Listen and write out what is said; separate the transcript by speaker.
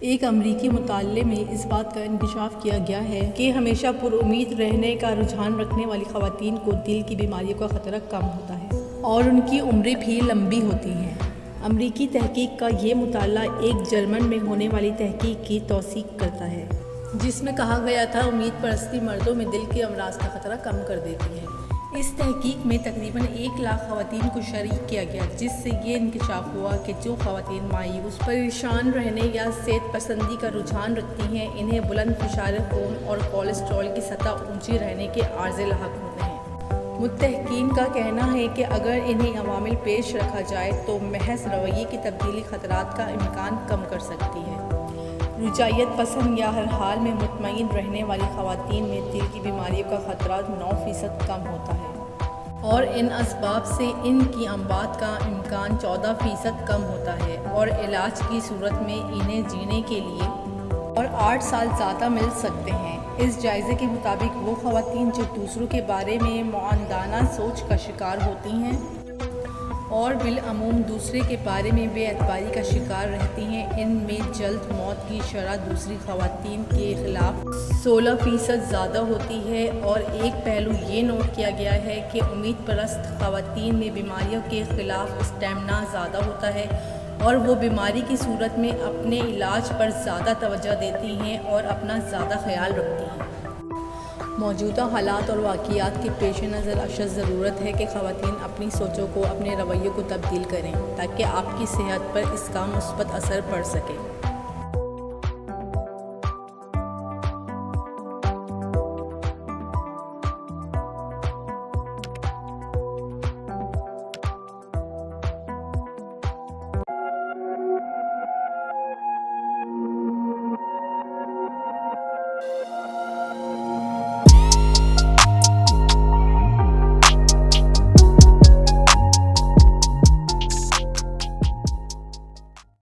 Speaker 1: ایک امریکی مطالعے میں اس بات کا انکشاف کیا گیا ہے کہ ہمیشہ پر امید رہنے کا رجحان رکھنے والی خواتین کو دل کی بیماریوں کا خطرہ کم ہوتا ہے اور ان کی عمریں بھی لمبی ہوتی ہیں۔ امریکی تحقیق کا یہ مطالعہ ایک جرمن میں ہونے والی تحقیق کی توثیق کرتا ہے، جس میں کہا گیا تھا امید پرستی مردوں میں دل کے امراض کا خطرہ کم کر دیتی ہے۔ اس تحقیق میں تقریباً 1 لاکھ خواتین کو شریک کیا گیا، جس سے یہ انکشاف ہوا کہ جو خواتین مایوس، پریشان رہنے یا صحت پسندی کا رجحان رکھتی ہیں، انہیں بلند فشار خون اور کولیسٹرول کی سطح اونچی رہنے کے عارضے لاحق ہوتے ہیں۔ محققین کا کہنا ہے کہ اگر انہیں عوامل پیش رکھا جائے تو محض رویے کی تبدیلی خطرات کا امکان کم کر سکتی ہے۔ رجعیت پسند یا ہر حال میں مطمئن رہنے والی خواتین میں دل کی بیماریوں کا خطرہ 9% کم ہوتا ہے اور ان اسباب سے ان کی اموات کا امکان 14% کم ہوتا ہے اور علاج کی صورت میں انہیں جینے کے لیے اور 8 سال زیادہ مل سکتے ہیں۔ اس جائزے کے مطابق وہ خواتین جو دوسروں کے بارے میں معاندانہ سوچ کا شکار ہوتی ہیں اور بالعموم دوسرے کے بارے میں بے اعتباری کا شکار رہتی ہیں، ان میں جلد موت کی شرح دوسری خواتین کے خلاف 16% زیادہ ہوتی ہے۔ اور ایک پہلو یہ نوٹ کیا گیا ہے کہ امید پرست خواتین میں بیماریوں کے خلاف اسٹیمنا زیادہ ہوتا ہے اور وہ بیماری کی صورت میں اپنے علاج پر زیادہ توجہ دیتی ہیں اور اپنا زیادہ خیال رکھتی ہیں۔ موجودہ حالات اور واقعات کے پیش نظر اشد ضرورت ہے کہ خواتین اپنی سوچوں کو، اپنے رویوں کو تبدیل کریں تاکہ آپ کی صحت پر اس کا مثبت اثر پڑ سکے۔